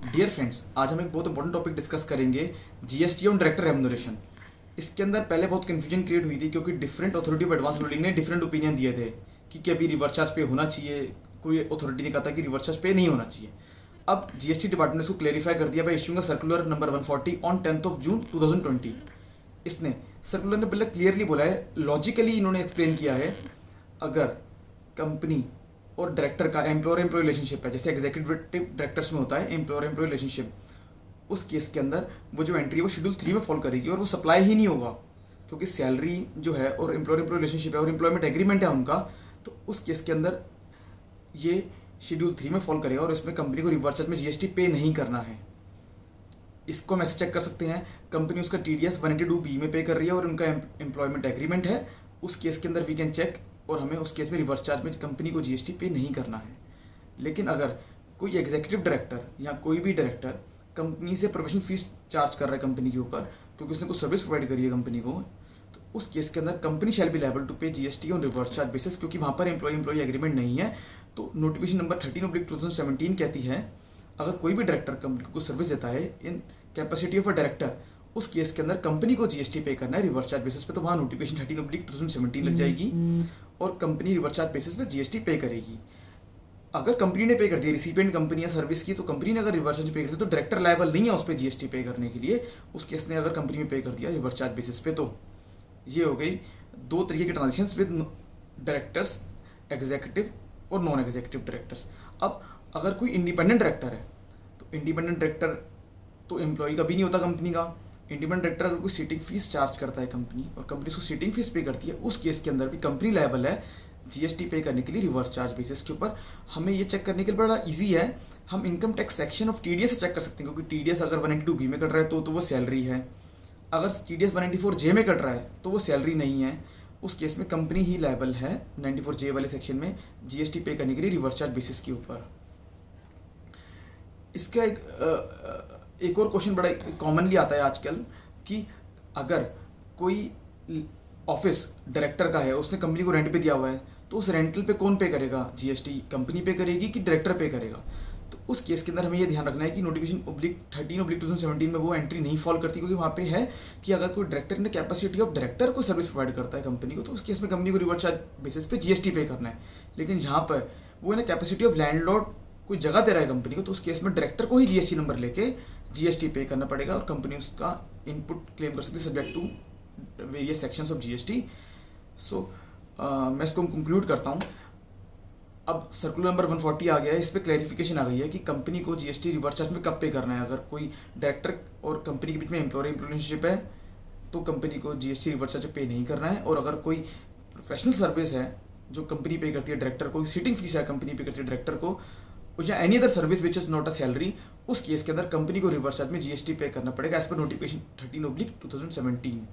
Dear friends, आज हम एक बहुत इंपॉर्टेंट टॉपिक डिस्कस करेंगे, जीएसटी ऑन डायरेक्टर रेम्युनरेशन। इसके अंदर पहले बहुत कंफ्यूजन क्रिएट हुई थी क्योंकि different authority of advance ruling ने डिफरेंट ओपिनियन दिए थे कि अभी रिवर्स चार्ज पे होना चाहिए। कोई अथॉरिटी ने कहा था कि रिवर्स चार्ज पे नहीं होना चाहिए। अब जीएसटी डिपार्टमेंट ने इसको क्लेरिफाई कर दिया bye issuing circular number 140 on 10th of June 2020। इसने सर्कुलर ने पहले क्लियरली बोला है, लॉजिकली इन्होंने एक्सप्लेन किया है, अगर कंपनी और डायरेक्टर का एम्प्लॉयर एम्प्लॉय रिलेशनशिप है, जैसे एग्जीक्यूटिव डायरेक्टर्स में होता है एम्प्लॉयर एम्प्लॉय रिलेशनशिप, उस केस के अंदर वो जो एंट्री है वो शेड्यूल 3 में फॉल करेगी और वो सप्लाई ही नहीं होगा, क्योंकि सैलरी जो है और एम्प्लॉयर एम्प्लॉय रिलेशनशिप है और एम्प्लॉयमेंट एग्रीमेंट है उनका, तो उस केस के अंदर ये शेड्यूल 3 में फॉल करेगा और इसमें कंपनी को रिवर्स चार्ज में जीएसटी पे नहीं करना है। इसको हम ऐसे चेक कर सकते हैं, कंपनी उसका टीडीएस 182B में पे कर रही है और उनका एम्प्लॉयमेंट एग्रीमेंट है, उस केस के अंदर वी कैन चेक और हमें उस केस में रिवर्स चार्ज में कंपनी को जीएसटी पे नहीं करना है। लेकिन अगर कोई एग्जीक्यूटिव डायरेक्टर या कोई भी डायरेक्टर कंपनी से प्रोफेशनल फीस चार्ज कर रहा है कंपनी के ऊपर, क्योंकि उसने कुछ सर्विस प्रोवाइड करी है कंपनी को, तो उस केस के अंदर company shall be liable to pay GST on reverse charge basis, क्योंकि वहाँ पर एम्प्लॉय एग्रीमेंट नहीं है। तो नोटिफिकेशन नंबर 13/2017 कहती है, अगर कोई भी डायरेक्टर कंपनी को कुछ सर्विस देता है in capacity of a director, उस केस के अंदर कंपनी को जीएसटी पे करना है रिवर्स चार्ज बेसिस पे, तो वहाँ नोटिफिकेशन 13/2017 लग जाएगी और कंपनी रिवर्स चार्ज बेसिस पे जीएसटी पे करेगी। अगर कंपनी ने पे कर दिया, रिसिपिएंट कंपनी है सर्विस की, तो कंपनी ने अगर रिवर्स चार्ज पे कर दिया तो डायरेक्टर लायबल नहीं है उस पर जीएसटी पे करने के लिए। उस केस ने अगर कंपनी में पे कर दिया रिवर्स चार्ज बेसिस पे, तो ये हो गई दो तरीके की ट्रांजेक्शन विद डायरेक्टर्स, एग्जीक्यूटिव और नॉन एग्जीक्यूटिव डायरेक्टर्स। अब अगर कोई इंडिपेंडेंट डायरेक्टर है, तो इंडिपेंडेंट डायरेक्टर तो एम्प्लॉय का भी नहीं होता कंपनी का। इंडिपेंडेंट डायरेक्टर अगर कोई सीटिंग फीस चार्ज करता है कंपनी और कंपनी उसको सीटिंग फीस पे करती है, उस केस के अंदर भी कंपनी लायबल है जीएसटी पे करने के लिए रिवर्स चार्ज बेसिस के ऊपर। हमें ये चेक करने के लिए बड़ा इजी है, हम income tax section of TDS से चेक कर सकते हैं, क्योंकि टीडीएस अगर 182B में कट रहा है तो वो सैलरी है, अगर टीडीएस 194J में कट रहा है तो वो सैलरी नहीं है। उस केस में कंपनी ही लायबल है 94J वाले सेक्शन में जीएसटी पे करने के लिए रिवर्स चार्ज बेसिस के ऊपर। इसका एक और क्वेश्चन बड़ा कॉमनली आता है आजकल कि अगर कोई ऑफिस डायरेक्टर का है, उसने कंपनी को रेंट पे दिया हुआ है, तो उस रेंटल पे कौन पे करेगा जीएसटी, कंपनी पे करेगी कि डायरेक्टर पे करेगा। तो उस केस के अंदर हमें ये ध्यान रखना है कि नोटिफिकेशन 13/2017 में वो एंट्री नहीं फॉल करती, क्योंकि वहाँ पे है कि अगर कोई डायरेक्टर ने कैपेसिटी ऑफ डायरेक्टर को सर्विस प्रोवाइड करता है कंपनी को, तो उस केस में कंपनी को रिवर्स चार्ज बेसिस पे जीएसटी पे करना है। लेकिन जहाँ पर वो है ना कैपेसिटी ऑफ लैंडलॉर्ड कोई जगह दे रहा है कंपनी को, तो उस केस में डायरेक्टर को ही जीएसटी नंबर लेके जीएसटी पे करना पड़ेगा और कंपनी उसका इनपुट क्लेम कर सकती है subject to various sections of GST. So मैं इसको कंक्लूड करता हूँ। अब सर्कुलर नंबर 140 आ गया है, इस पर क्लैरिफिकेशन आ गई है कि कंपनी को जीएसटी रिवर्स चार्ज में कब पे करना है। अगर कोई डायरेक्टर और कंपनी के बीच में एम्प्लॉयर एम्प्लॉय रिलेशनशिप है तो कंपनी को जीएसटी रिवर्स चार्ज पे नहीं करना है, और अगर कोई प्रोफेशनल सर्विस है जो कंपनी पे करती है डायरेक्टर को, सीटिंग फीस है कंपनी पे करती है डायरेक्टर को, या any other service which is not a salary, उस केस के अंदर कंपनी को रिवर्स चार्ज में जीएसटी पे करना पड़ेगा एज पर नोटिफिकेशन 13/2017।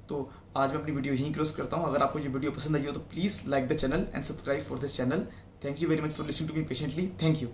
तो आज मैं अपनी वीडियो यहीं क्लोज करता हूँ। अगर आपको ये वीडियो पसंद आई हो तो please like the channel and subscribe for this channel. Thank you very much for listening to me patiently. Thank you.